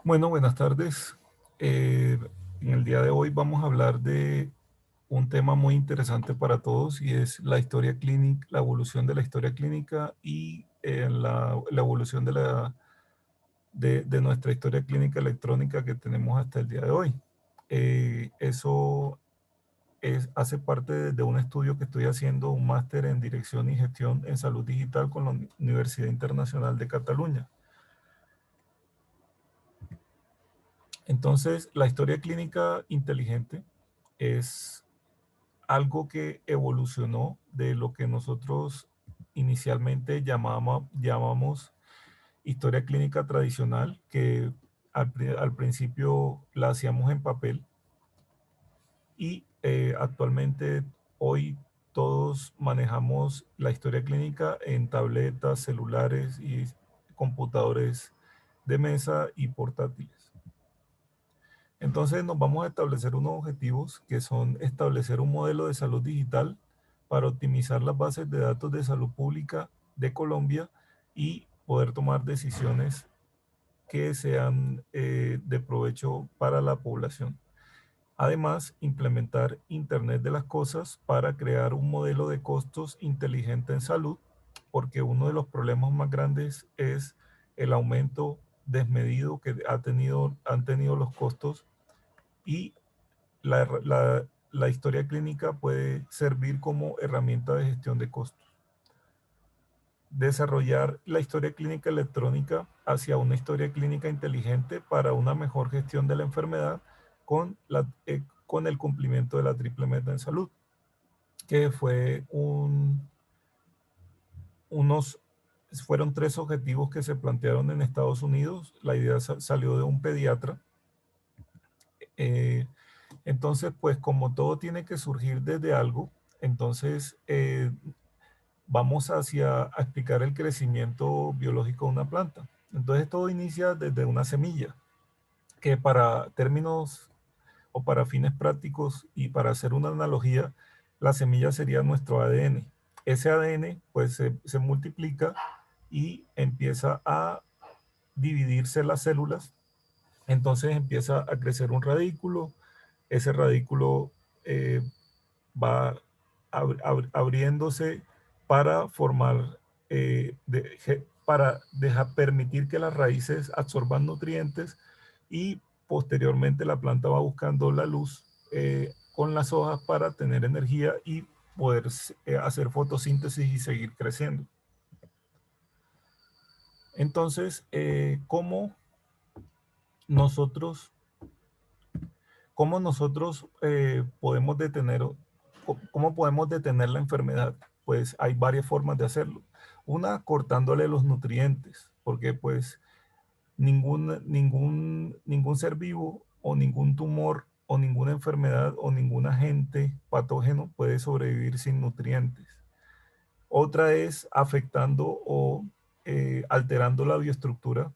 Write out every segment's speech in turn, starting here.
Bueno, buenas tardes. Eh, en el día de hoy vamos a hablar de un tema muy interesante para todos y es la historia clínica, la evolución de la historia clínica y la evolución de nuestra historia clínica electrónica que tenemos hasta el día de hoy. Eso hace parte de un estudio que estoy haciendo, un máster en dirección y gestión en salud digital con la Universidad Internacional de Cataluña. Entonces, la historia clínica inteligente es algo que evolucionó de lo que nosotros inicialmente llamamos historia clínica tradicional, que al principio la hacíamos en papel y actualmente hoy todos manejamos la historia clínica en tabletas, celulares y computadores de mesa y portátiles. Entonces nos vamos a establecer unos objetivos que son establecer un modelo de salud digital para optimizar las bases de datos de salud pública de Colombia y poder tomar decisiones que sean de provecho para la población. Además, implementar Internet de las Cosas para crear un modelo de costos inteligente en salud, porque uno de los problemas más grandes es el aumento desmedido que han tenido los costos y la historia clínica puede servir como herramienta de gestión de costos. Desarrollar la historia clínica electrónica hacia una historia clínica inteligente para una mejor gestión de la enfermedad con el cumplimiento de la triple meta en salud, que unos, fueron tres objetivos que se plantearon en Estados Unidos. La idea salió de un pediatra. Eh, Entonces, pues como todo tiene que surgir desde algo, entonces vamos a explicar el crecimiento biológico de una planta. Entonces todo inicia desde una semilla, que para términos o para fines prácticos y para hacer una analogía, la semilla sería nuestro ADN. Ese ADN pues se multiplica y empieza a dividirse las células, entonces empieza a crecer un radículo, ese radículo eh, va abriéndose para formar, para permitir que las raíces absorban nutrientes y posteriormente la planta va buscando la luz con las hojas para tener energía y poder hacer fotosíntesis y seguir creciendo. Entonces, nosotros, cómo nosotros podemos cómo podemos detener la enfermedad? Pues hay varias formas de hacerlo. Una, cortándole los nutrientes, porque pues ningún ser vivo o ningún tumor o ninguna enfermedad o ningún agente patógeno puede sobrevivir sin nutrientes. Otra es afectando o alterando la bioestructura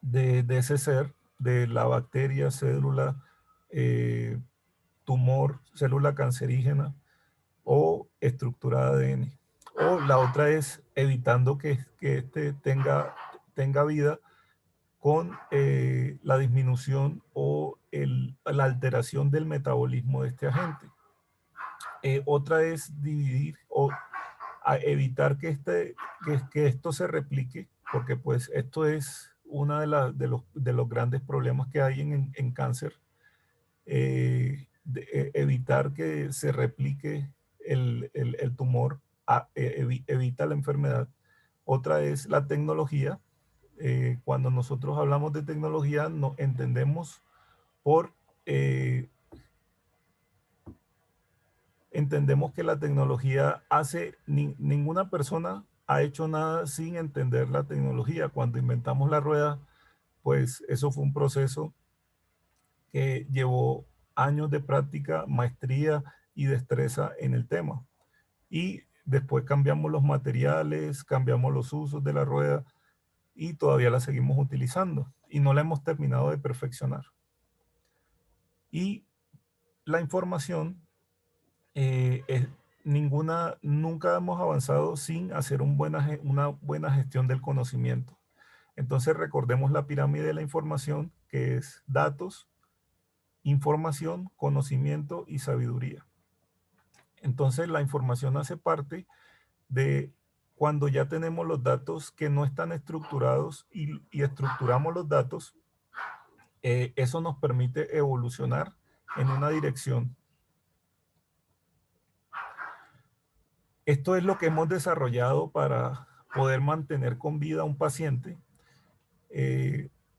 de ese ser, de la bacteria, célula, eh, tumor, célula cancerígena o estructura de ADN. O la otra es evitando que este tenga vida con la disminución o la alteración del metabolismo de este agente. Otra es dividir o evitar que esto se replique, porque pues esto es uno de los grandes problemas que hay en cáncer, evitar que se replique el tumor, evita la enfermedad. Otra es la tecnología. Cuando nosotros hablamos de tecnología, no entendemos por eh, entendemos que la tecnología ninguna persona ha hecho nada sin entender la tecnología. Cuando inventamos la rueda, pues eso fue un proceso que llevó años de práctica, maestría y destreza en el tema. Y después cambiamos los materiales, cambiamos los usos de la rueda y todavía la seguimos utilizando y no la hemos terminado de perfeccionar. Y la información, es, nunca hemos avanzado sin hacer una buena gestión del conocimiento. Entonces recordemos la pirámide de la información, que es datos, información, conocimiento y sabiduría. Entonces la información hace parte de cuando ya tenemos los datos que no están estructurados y estructuramos los datos, eso nos permite evolucionar en una dirección. Esto es lo que hemos desarrollado para poder mantener con vida a un paciente.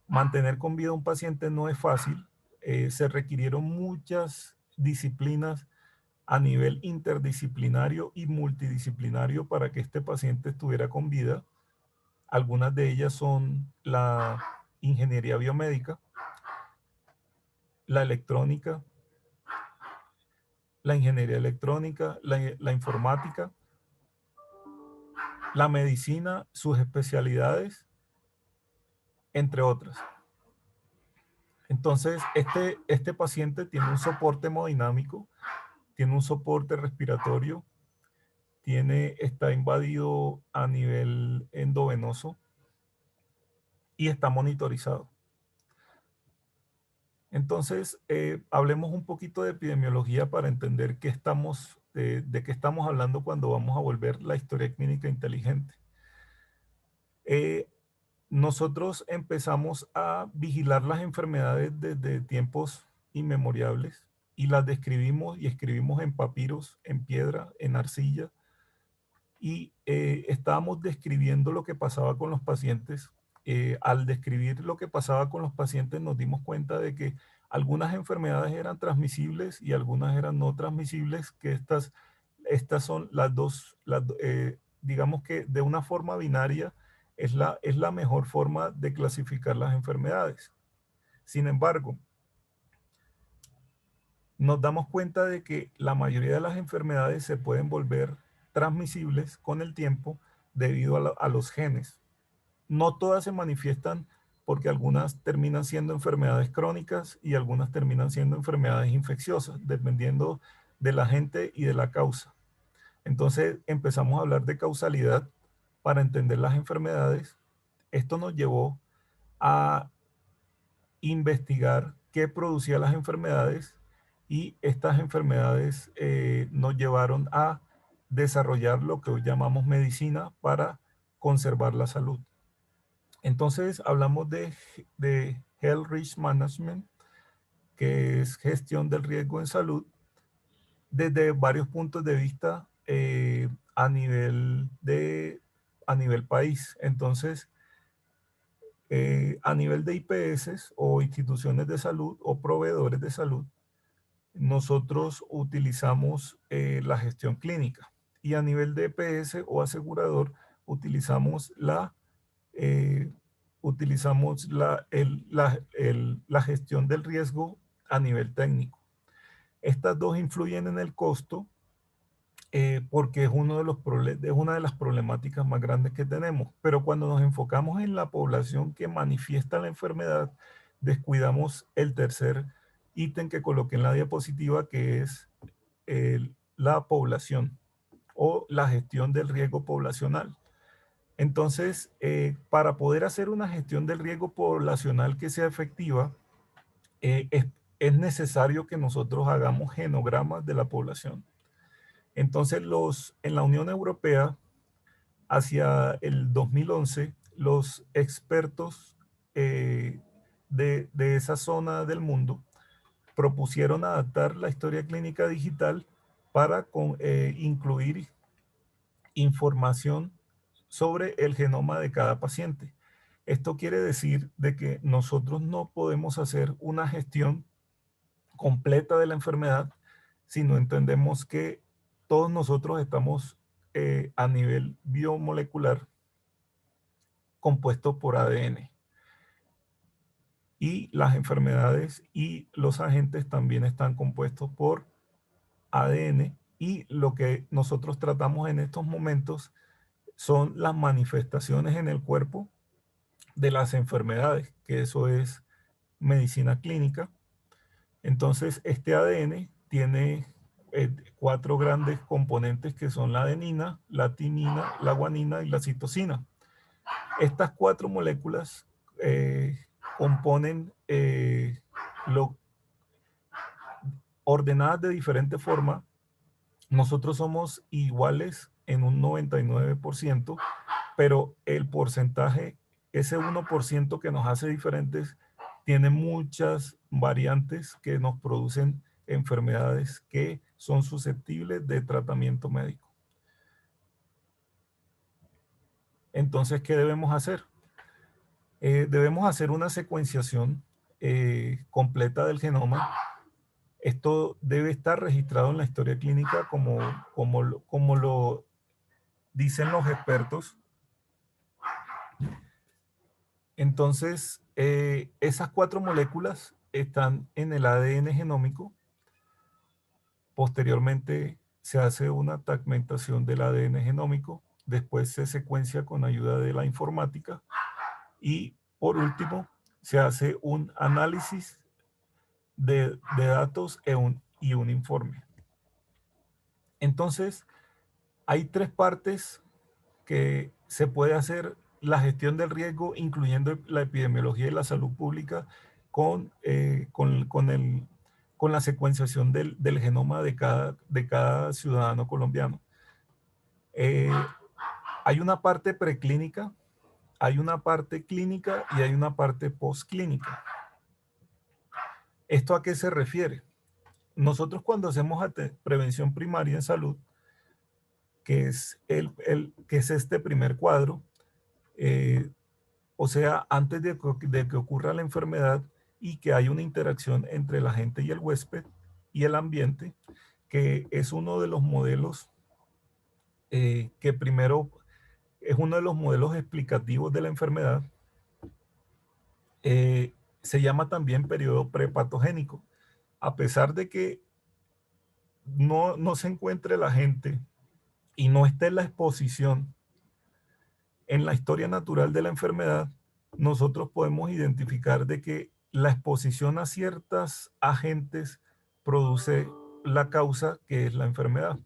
Mantener con vida a un paciente no es fácil. Se requirieron muchas disciplinas a nivel interdisciplinario y multidisciplinario para que este paciente estuviera con vida. Algunas de ellas son la ingeniería biomédica, la electrónica, la ingeniería electrónica, la informática, la medicina, sus especialidades, entre otras. Entonces, este paciente tiene un soporte hemodinámico, tiene un soporte respiratorio, está invadido a nivel endovenoso y está monitorizado. Entonces, hablemos un poquito de epidemiología para entender de qué estamos hablando cuando vamos a volver la historia clínica inteligente. Nosotros empezamos a vigilar las enfermedades desde tiempos inmemorables y las describimos y escribimos en papiros, en piedra, en arcilla, y estábamos describiendo lo que pasaba con los pacientes. Al describir lo que pasaba con los pacientes nos dimos cuenta de que algunas enfermedades eran transmisibles y algunas eran no transmisibles, que estas son las dos, digamos que de una forma binaria es la mejor forma de clasificar las enfermedades. Sin embargo, nos damos cuenta de que la mayoría de las enfermedades se pueden volver transmisibles con el tiempo debido a los genes. No todas se manifiestan porque algunas terminan siendo enfermedades crónicas y algunas terminan siendo enfermedades infecciosas, dependiendo de la gente y de la causa. Entonces empezamos a hablar de causalidad para entender las enfermedades. Esto nos llevó a investigar qué producía las enfermedades y estas enfermedades nos llevaron a desarrollar lo que hoy llamamos medicina para conservar la salud. Entonces hablamos de Health Risk Management, que es gestión del riesgo en salud, desde varios puntos de vista a nivel país. Entonces, a nivel de IPS o instituciones de salud o proveedores de salud, nosotros utilizamos la gestión clínica. Y a nivel de EPS o asegurador, utilizamos eh, la gestión del riesgo a nivel técnico. Estas dos influyen en el costo porque es es una de las problemáticas más grandes que tenemos. Pero cuando nos enfocamos en la población que manifiesta la enfermedad, descuidamos el tercer ítem que coloqué en la diapositiva, que es la población o la gestión del riesgo poblacional. Entonces, para poder hacer una gestión del riesgo poblacional que sea efectiva, eh, es, es necesario que nosotros hagamos genogramas de la población. Entonces, en la Unión Europea, hacia el 2011, los expertos de esa zona del mundo propusieron adaptar la historia clínica digital para incluir información sobre el genoma de cada paciente. Esto quiere decir de que nosotros no podemos hacer una gestión completa de la enfermedad si no entendemos que todos nosotros estamos a nivel biomolecular compuestos por ADN. Y las enfermedades y los agentes también están compuestos por ADN. Y lo que nosotros tratamos en estos momentos son las manifestaciones en el cuerpo de las enfermedades, que eso es medicina clínica. Entonces, este ADN tiene cuatro grandes componentes que son la adenina, la timina, la guanina y la citosina. Estas cuatro moléculas componen lo, ordenadas de diferente forma. Nosotros somos iguales en un 99%, pero el porcentaje, ese 1% que nos hace diferentes, tiene muchas variantes que nos producen enfermedades que son susceptibles de tratamiento médico. Entonces, ¿qué debemos hacer? Debemos hacer una secuenciación completa del genoma. Esto debe estar registrado en la historia clínica como lo dicen los expertos. Entonces, esas cuatro moléculas están en el ADN genómico. Posteriormente se hace una fragmentación del ADN genómico. Después se secuencia con ayuda de la informática. Y por último, se hace un análisis de datos y un informe. Entonces, hay tres partes que se puede hacer la gestión del riesgo, incluyendo la epidemiología y la salud pública, con la secuenciación del genoma de cada ciudadano colombiano. Hay una parte preclínica, hay una parte clínica y hay una parte postclínica. ¿Esto a qué se refiere? Nosotros cuando hacemos prevención primaria en salud, que es, que es este primer cuadro, o sea, antes de que ocurra la enfermedad y que haya una interacción entre el agente y el huésped y el ambiente, que es uno de los modelos que primero es uno de los modelos explicativos de la enfermedad. Se llama también periodo prepatogénico. A pesar de que no se encuentre la gente y no esté en la exposición en la historia natural de la enfermedad, nosotros podemos identificar de que la exposición a ciertos agentes produce la causa que es la enfermedad.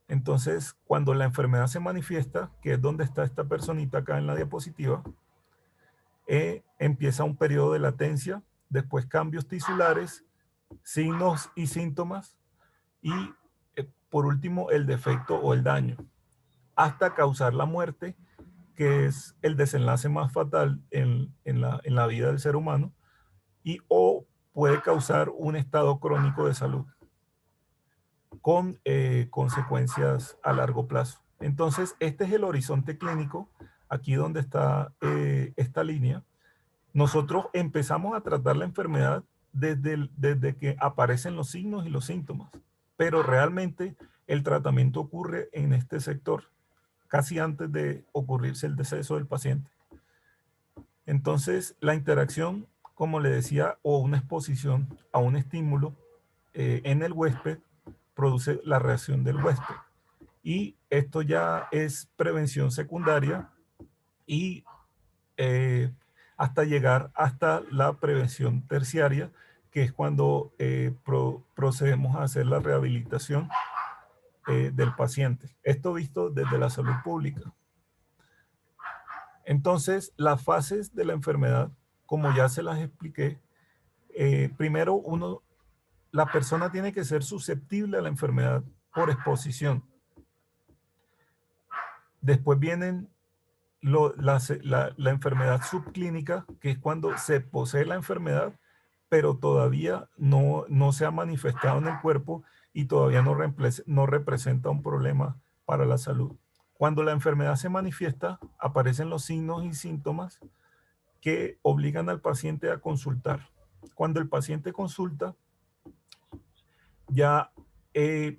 Entonces, cuando la enfermedad se manifiesta, que es donde está esta personita acá en la diapositiva, empieza un periodo de latencia, después cambios tisulares, signos y síntomas, y por último el defecto o el daño, hasta causar la muerte, que es el desenlace más fatal en la vida del ser humano, y o puede causar un estado crónico de salud con consecuencias a largo plazo. Entonces, este es el horizonte clínico, aquí donde está esta línea. Nosotros empezamos a tratar la enfermedad desde que aparecen los signos y los síntomas, pero realmente el tratamiento ocurre en este sector, casi antes de ocurrirse el deceso del paciente. Entonces, la interacción, como le decía, o una exposición a un estímulo en el huésped produce la reacción del huésped. Y esto ya es prevención secundaria y hasta llegar hasta la prevención terciaria, que es cuando procedemos a hacer la rehabilitación del paciente. Esto visto desde la salud pública. Entonces, las fases de la enfermedad, como ya se las expliqué, primero la persona tiene que ser susceptible a la enfermedad por exposición. Después vienen la enfermedad subclínica, que es cuando se posee la enfermedad, pero todavía no se ha manifestado en el cuerpo y todavía no representa un problema para la salud. Cuando la enfermedad se manifiesta, aparecen los signos y síntomas que obligan al paciente a consultar. Cuando el paciente consulta, ya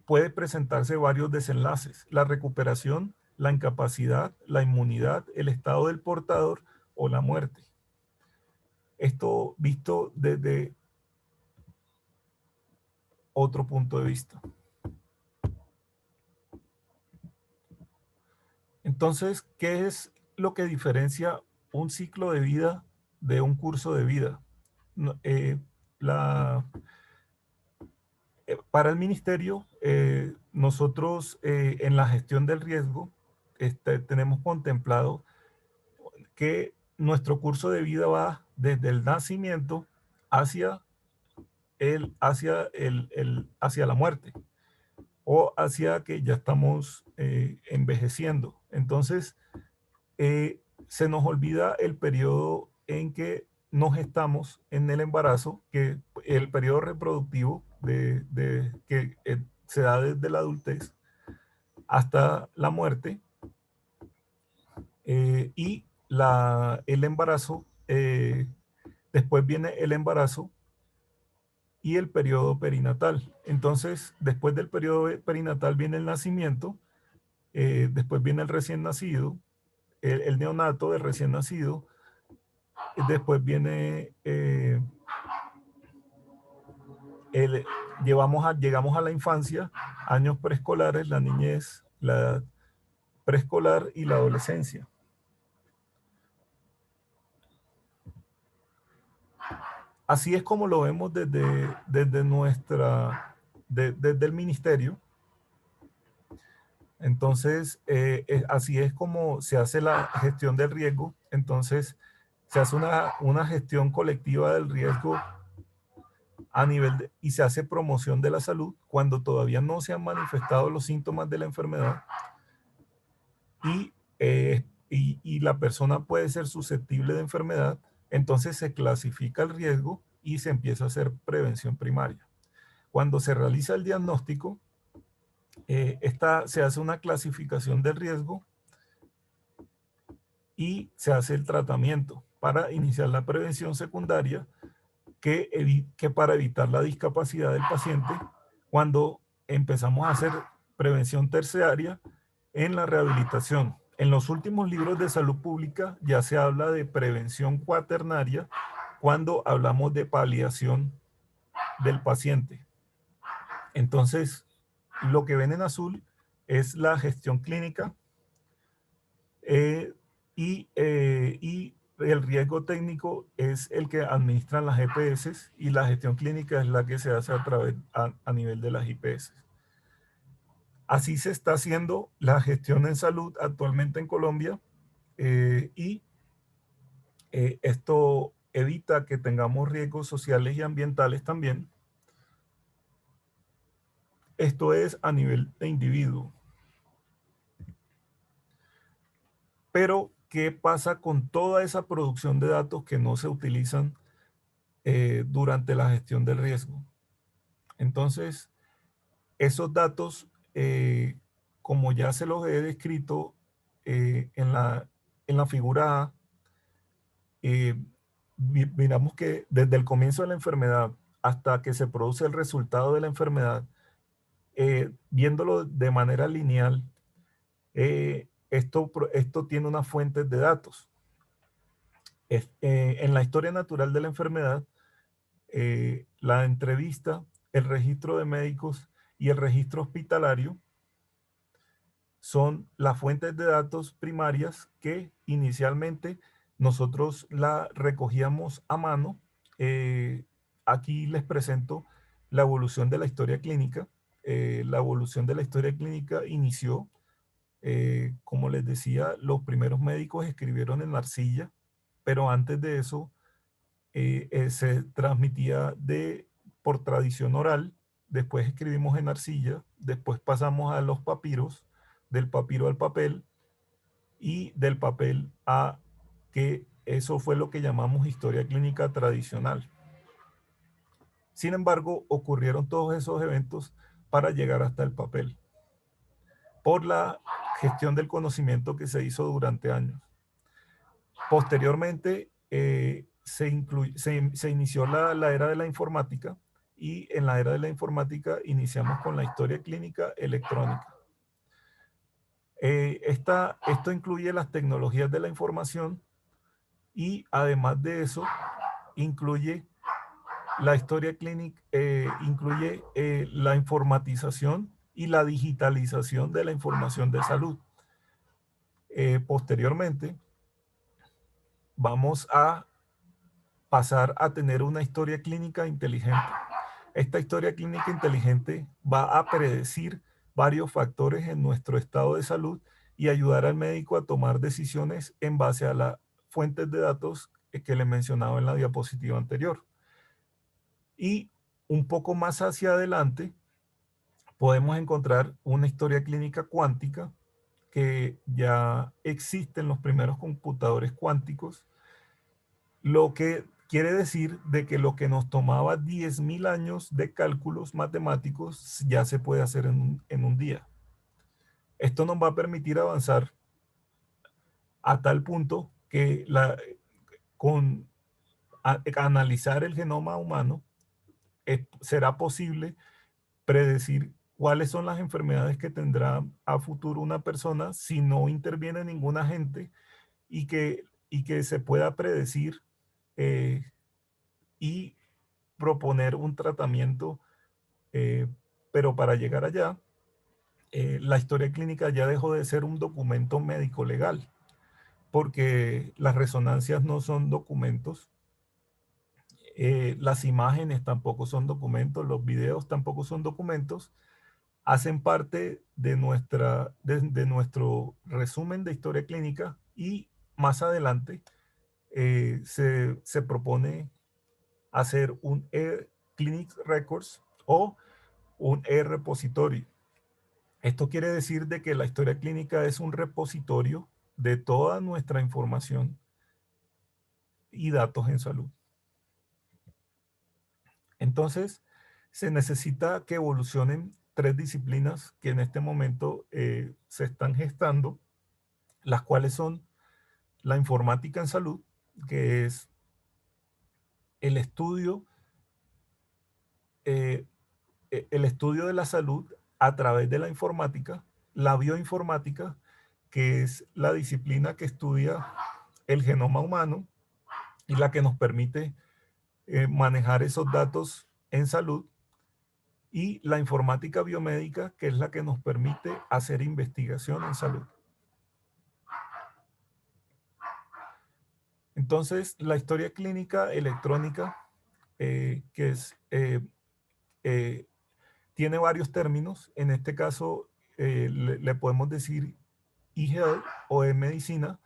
puede presentarse varios desenlaces: la recuperación, la incapacidad, la inmunidad, el estado del portador o la muerte. Esto visto desde otro punto de vista. Entonces, ¿qué es lo que diferencia un ciclo de vida de un curso de vida? No, para el ministerio, nosotros en la gestión del riesgo tenemos contemplado que nuestro curso de vida va desde el nacimiento hacia, hacia la muerte o hacia que ya estamos envejeciendo. Entonces, se nos olvida el periodo en que nos estamos en el embarazo, que el periodo reproductivo que se da desde la adultez hasta la muerte, y el embarazo, después viene el embarazo y el periodo perinatal. Entonces, después del periodo perinatal viene el nacimiento, después viene el recién nacido, el neonato del recién nacido, después viene el, llegamos a la infancia, años preescolares, la niñez, la edad preescolar y la adolescencia. Así es como lo vemos desde el ministerio. Entonces, así es como se hace la gestión del riesgo. Entonces, se hace una gestión colectiva del riesgo y se hace promoción de la salud cuando todavía no se han manifestado los síntomas de la enfermedad y la persona puede ser susceptible de enfermedad. Entonces se clasifica el riesgo y se empieza a hacer prevención primaria. Cuando se realiza el diagnóstico, se hace una clasificación del riesgo y se hace el tratamiento para iniciar la prevención secundaria que para evitar la discapacidad del paciente cuando empezamos a hacer prevención terciaria en la rehabilitación. En los últimos libros de salud pública ya se habla de prevención cuaternaria cuando hablamos de paliación del paciente. Entonces, lo que ven en azul es la gestión clínica y el riesgo técnico es el que administran las EPS y la gestión clínica es la que se hace a nivel de las IPS. Así se está haciendo la gestión en salud actualmente en Colombia y esto evita que tengamos riesgos sociales y ambientales también. Esto es a nivel de individuo. Pero, ¿qué pasa con toda esa producción de datos que no se utilizan durante la gestión del riesgo? Entonces, esos datos, como ya se los he descrito en la figura A, miramos que desde el comienzo de la enfermedad hasta que se produce el resultado de la enfermedad, viéndolo de manera lineal, esto tiene unas fuentes de datos. En la historia natural de la enfermedad, la entrevista, el registro de médicos y el registro hospitalario son las fuentes de datos primarias que inicialmente nosotros la recogíamos a mano. Aquí les presento la evolución de la historia clínica. La evolución de la historia clínica inició, como les decía, los primeros médicos escribieron en arcilla, pero antes de eso se transmitía por tradición oral, después escribimos en arcilla, después pasamos a los papiros, del papiro al papel y del papel a que eso fue lo que llamamos historia clínica tradicional. Sin embargo, ocurrieron todos esos eventos para llegar hasta el papel, por la gestión del conocimiento que se hizo durante años. Posteriormente, se inició la era de la informática y en la era de la informática iniciamos con la historia clínica electrónica. Esto incluye las tecnologías de la información y además de eso incluye la historia clínica, incluye la informatización y la digitalización de la información de salud. Posteriormente, vamos a pasar a tener una historia clínica inteligente. Esta historia clínica inteligente va a predecir varios factores en nuestro estado de salud y ayudar al médico a tomar decisiones en base a la fuentes de datos que le mencionaba en la diapositiva anterior. Y un poco más hacia adelante podemos encontrar una historia clínica cuántica que ya existen los primeros computadores cuánticos, lo que quiere decir de que lo que nos tomaba 10.000 años de cálculos matemáticos ya se puede hacer en un día. Esto nos va a permitir avanzar a tal punto que con analizar el genoma humano será posible predecir cuáles son las enfermedades que tendrá a futuro una persona si no interviene ningún agente y que se pueda predecir eh, y proponer un tratamiento, eh, pero para llegar allá, la historia clínica ya dejó de ser un documento médico legal, porque las resonancias no son documentos, las imágenes tampoco son documentos, los videos tampoco son documentos, hacen parte de nuestro resumen de historia clínica y más adelante se propone hacer un e-clinic records o un e-repository. Esto quiere decir de que la historia clínica es un repositorio de toda nuestra información y datos en salud. Entonces, se necesita que evolucionen tres disciplinas que en este momento se están gestando, las cuales son la informática en salud, que es el estudio, eh, el estudio de la salud a través de la informática, la bioinformática, que es la disciplina que estudia el genoma humano y la que nos permite manejar esos datos en salud, y la informática biomédica, que es la que nos permite hacer investigación en salud. Entonces, la historia clínica electrónica, que es, eh, tiene varios términos. En este caso, le podemos decir e-health o e-medicina.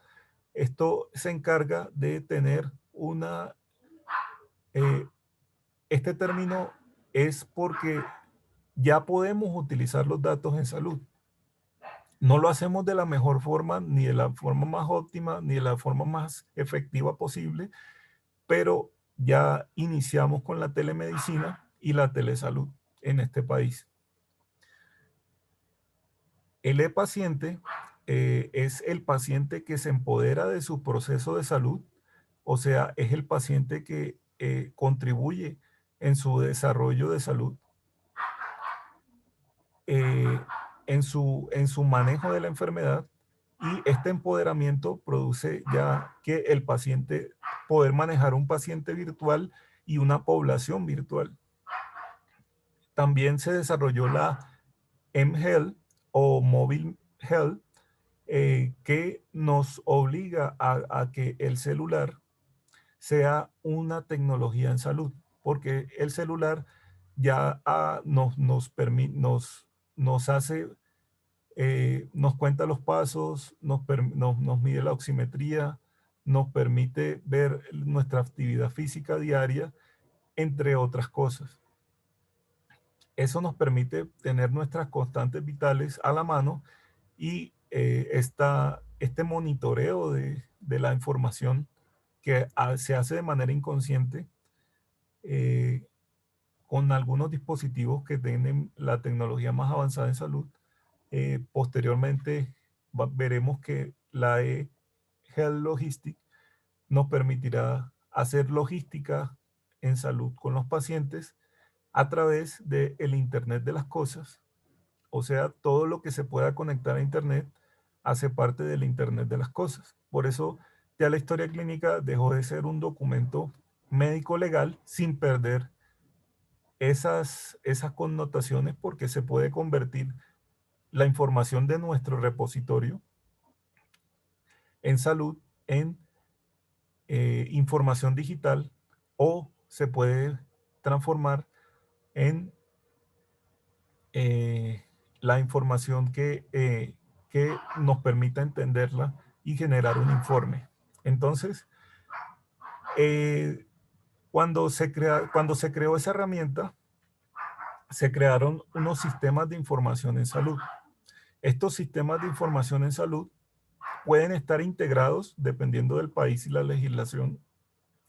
Esto se encarga de tener una... eh, este término es porque ya podemos utilizar los datos en salud. No lo hacemos de la mejor forma, ni de la forma más óptima, ni de la forma más efectiva posible, pero ya iniciamos con la telemedicina y la telesalud en este país. El e-paciente es el paciente que se empodera de su proceso de salud, o sea, es el paciente que contribuye en su desarrollo de salud, eh, en su manejo de la enfermedad, y este empoderamiento produce ya que el paciente, poder manejar un paciente virtual y una población virtual. También se desarrolló la mHealth o Mobile Health, que nos obliga a que el celular sea una tecnología en salud, porque el celular ya nos hace, nos cuenta los pasos, nos mide la oximetría, nos permite ver nuestra actividad física diaria, entre otras cosas. Eso nos permite tener nuestras constantes vitales a la mano y este monitoreo de la información que se hace de manera inconsciente eh, con algunos dispositivos que tienen la tecnología más avanzada en salud. Posteriormente veremos que la Health Logistics nos permitirá hacer logística en salud con los pacientes a través del Internet de las cosas. O sea, todo lo que se pueda conectar a Internet hace parte del Internet de las cosas. Por eso ya la historia clínica dejó de ser un documento médico legal sin perder esas connotaciones, porque se puede convertir la información de nuestro repositorio en salud en información digital, o se puede transformar en la información que nos permita entenderla y generar un informe. Entonces, eh, cuando se creó esa herramienta, se crearon unos sistemas de información en salud. Estos sistemas de información en salud pueden estar integrados dependiendo del país y la legislación,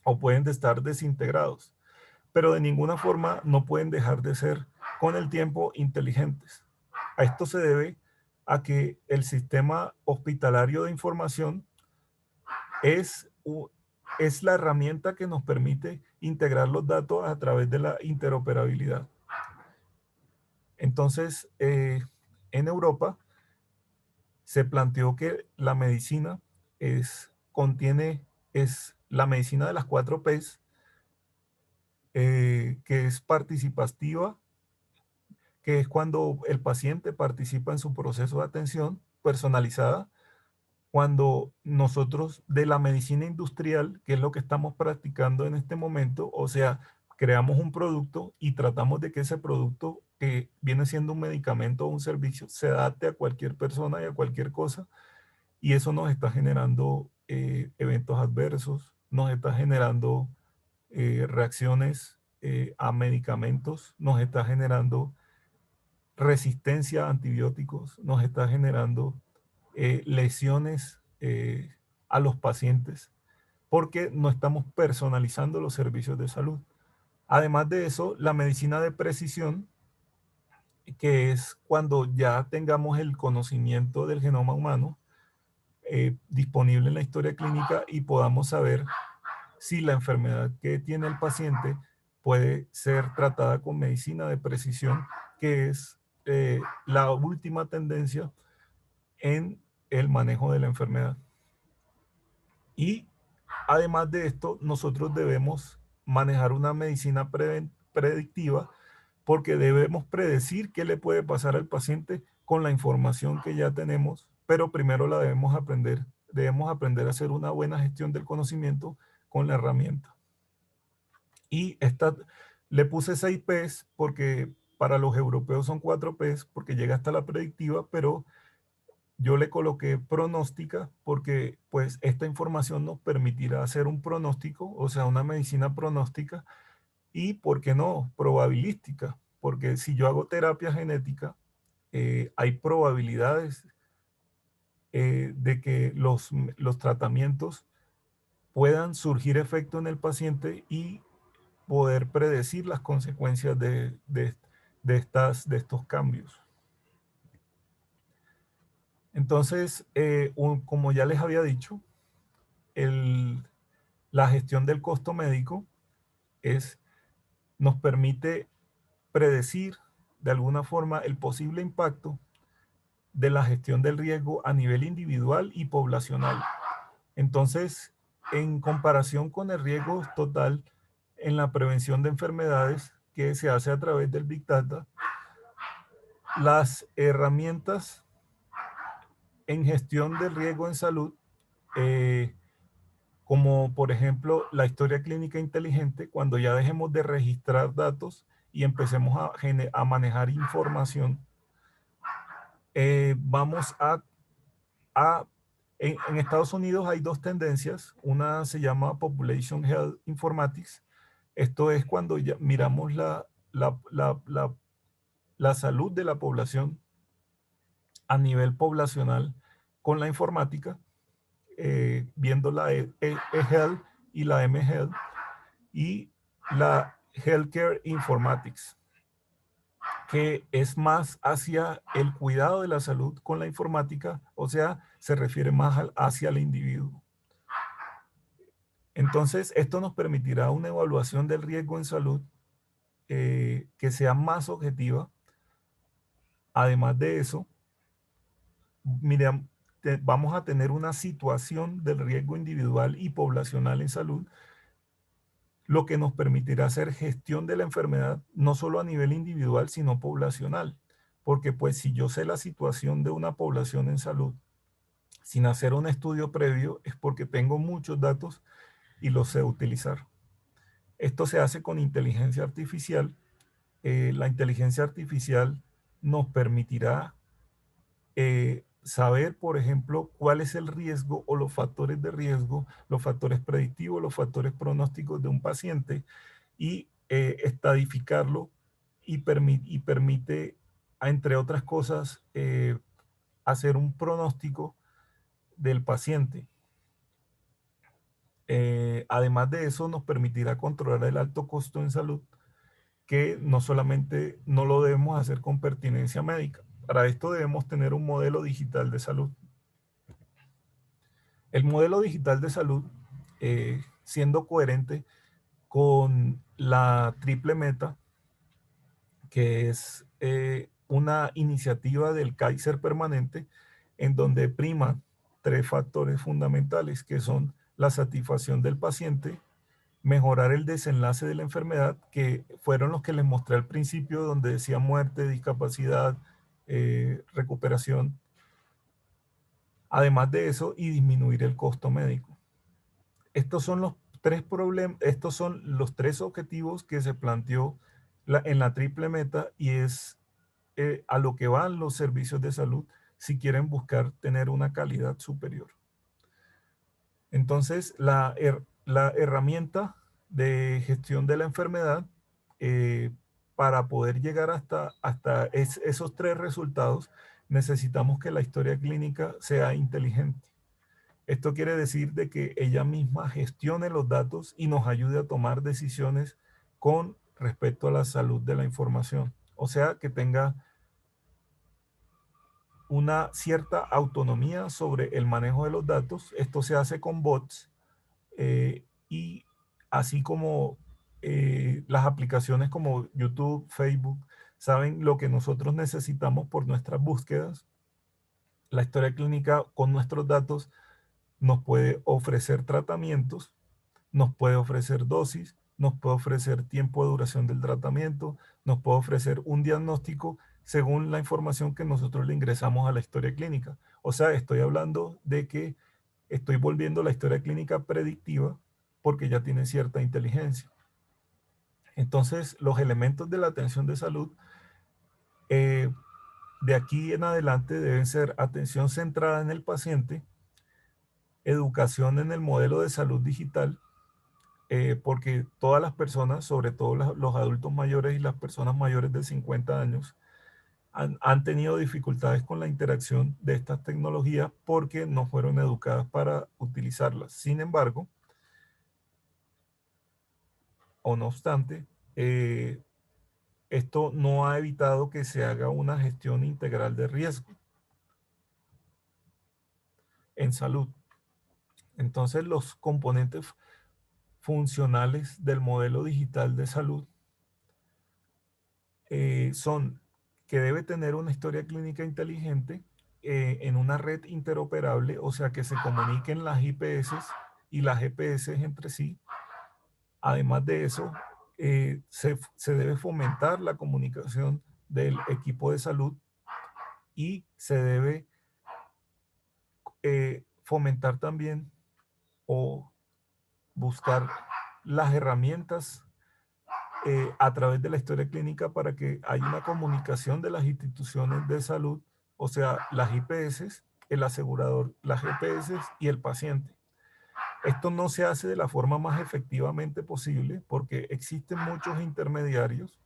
o pueden estar desintegrados, pero de ninguna forma no pueden dejar de ser con el tiempo inteligentes. A esto se debe a que el sistema hospitalario de información es, es la herramienta que nos permite integrar los datos a través de la interoperabilidad. Entonces, en Europa se planteó que la medicina es la medicina de las 4 Ps, que es participativa, que es cuando el paciente participa en su proceso de atención personalizada, cuando nosotros de la medicina industrial, que es lo que estamos practicando en este momento, o sea, creamos un producto y tratamos de que ese producto, que viene siendo un medicamento o un servicio, se adapte a cualquier persona y a cualquier cosa, y eso nos está generando eventos adversos, nos está generando reacciones a medicamentos, nos está generando resistencia a antibióticos, nos está generando lesiones a los pacientes, porque no estamos personalizando los servicios de salud. Además de eso, la medicina de precisión, que es cuando ya tengamos el conocimiento del genoma humano disponible en la historia clínica y podamos saber si la enfermedad que tiene el paciente puede ser tratada con medicina de precisión, que es la última tendencia en el manejo de la enfermedad. Y además de esto, nosotros debemos manejar una medicina predictiva, porque debemos predecir qué le puede pasar al paciente con la información que ya tenemos, pero primero la debemos aprender a hacer una buena gestión del conocimiento con la herramienta. Y le puse 6 Ps porque para los europeos son 4 Ps, porque llega hasta la predictiva, pero yo le coloqué pronóstica porque pues esta información nos permitirá hacer un pronóstico, o sea, una medicina pronóstica, y, ¿por qué no?, probabilística, porque si yo hago terapia genética, hay probabilidades de que los tratamientos puedan surgir efecto en el paciente y poder predecir las consecuencias de estos cambios. Entonces, como ya les había dicho, la gestión del costo médico nos permite predecir de alguna forma el posible impacto de la gestión del riesgo a nivel individual y poblacional. Entonces, en comparación con el riesgo total en la prevención de enfermedades que se hace a través del Big Data, las herramientas en gestión del riesgo en salud, eh, como por ejemplo la historia clínica inteligente, cuando ya dejemos de registrar datos y empecemos a manejar información, vamos a en Estados Unidos hay 2 tendencias. Una se llama Population Health Informatics. Esto es cuando ya miramos la, la, la, la salud de la población a nivel poblacional con la informática, viendo la eHealth y la mHealth, y la Healthcare Informatics, que es más hacia el cuidado de la salud con la informática, o sea, se refiere más hacia el individuo. Entonces, esto nos permitirá una evaluación del riesgo en salud que sea más objetiva. Además de eso, vamos a tener una situación del riesgo individual y poblacional en salud, lo que nos permitirá hacer gestión de la enfermedad no solo a nivel individual, sino poblacional. Porque pues si yo sé la situación de una población en salud sin hacer un estudio previo, es porque tengo muchos datos y los sé utilizar. Esto se hace con inteligencia artificial. La inteligencia artificial nos permitirá saber, por ejemplo, cuál es el riesgo o los factores de riesgo, los factores predictivos, los factores pronósticos de un paciente y estadificarlo y permite, entre otras cosas, hacer un pronóstico del paciente. Además de eso, nos permitirá controlar el alto costo en salud, que no solamente no lo debemos hacer con pertinencia médica. Para esto debemos tener un modelo digital de salud. El modelo digital de salud, siendo coherente con la triple meta, que es una iniciativa del Kaiser permanente, en donde priman tres factores fundamentales, que son la satisfacción del paciente, mejorar el desenlace de la enfermedad, que fueron los que les mostré al principio, donde decía muerte, discapacidad, recuperación, además de eso, y disminuir el costo médico. Estos son los tres problemas, estos son los tres objetivos que se planteó en la triple meta y es a lo que van los servicios de salud si quieren buscar tener una calidad superior. Entonces, la herramienta de gestión de la enfermedad, eh, para poder llegar hasta esos tres resultados, necesitamos que la historia clínica sea inteligente. Esto quiere decir de que ella misma gestione los datos y nos ayude a tomar decisiones con respecto a la salud de la información. O sea, que tenga una cierta autonomía sobre el manejo de los datos. Esto se hace con bots y así como las aplicaciones como YouTube, Facebook, saben lo que nosotros necesitamos por nuestras búsquedas. La historia clínica con nuestros datos nos puede ofrecer tratamientos, nos puede ofrecer dosis, nos puede ofrecer tiempo de duración del tratamiento, nos puede ofrecer un diagnóstico según la información que nosotros le ingresamos a la historia clínica. O sea, estoy hablando de que estoy volviendo la historia clínica predictiva porque ya tiene cierta inteligencia. Entonces, los elementos de la atención de salud eh, de aquí en adelante deben ser atención centrada en el paciente, educación en el modelo de salud digital, porque todas las personas, sobre todo los adultos mayores y las personas mayores de 50 años, han tenido dificultades con la interacción de estas tecnologías porque no fueron educadas para utilizarlas. Sin embargo, o no obstante, esto no ha evitado que se haga una gestión integral de riesgo en salud. Entonces, los componentes funcionales del modelo digital de salud son que debe tener una historia clínica inteligente en una red interoperable, o sea, que se comuniquen las IPS y las GPS entre sí. Además de eso, se debe fomentar la comunicación del equipo de salud y se debe fomentar también o buscar las herramientas a través de la historia clínica para que haya una comunicación de las instituciones de salud, o sea, las IPS, el asegurador, las GPS y el paciente. Esto no se hace de la forma más efectivamente posible porque existen muchos intermediarios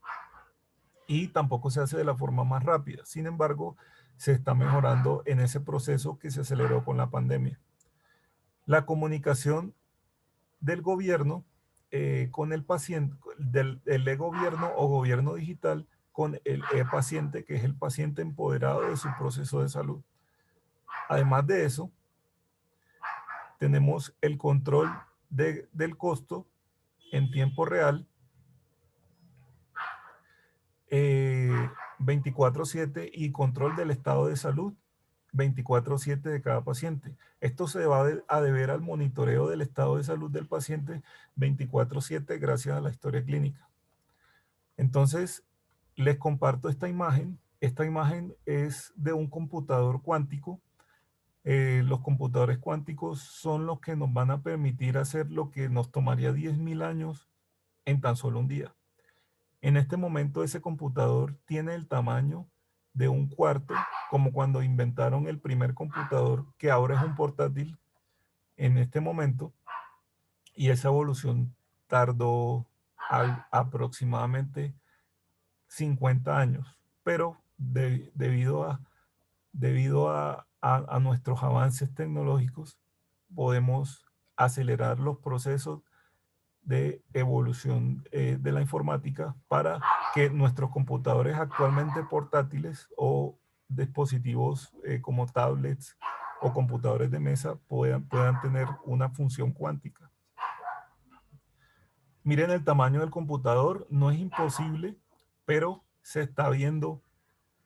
y tampoco se hace de la forma más rápida. Sin embargo, se está mejorando en ese proceso que se aceleró con la pandemia. La comunicación del gobierno con el paciente, del e-gobierno o gobierno digital con el e-paciente, que es el paciente empoderado de su proceso de salud. Además de eso, tenemos el control del costo en tiempo real, 24/7 y control del estado de salud 24/7 de cada paciente. Esto se va a deber al monitoreo del estado de salud del paciente 24/7 gracias a la historia clínica. Entonces, les comparto esta imagen. Esta imagen es de un computador cuántico. Los computadores cuánticos son los que nos van a permitir hacer lo que nos tomaría 10.000 años en tan solo un día. En este momento ese computador tiene el tamaño de un cuarto, como cuando inventaron el primer computador, que ahora es un portátil en este momento, y esa evolución tardó aproximadamente 50 años, pero debido a nuestros avances tecnológicos, podemos acelerar los procesos de evolución de la informática para que nuestros computadores actualmente portátiles o dispositivos como tablets o computadores de mesa puedan tener una función cuántica. Miren el tamaño del computador, no es imposible, pero se está viendo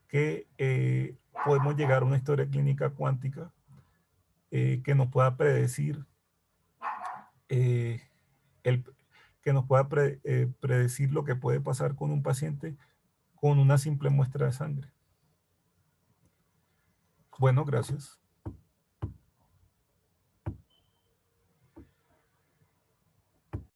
que podemos llegar a una historia clínica cuántica que nos pueda predecir eh, el, que nos pueda predecir lo que puede pasar con un paciente con una simple muestra de sangre. Bueno, gracias.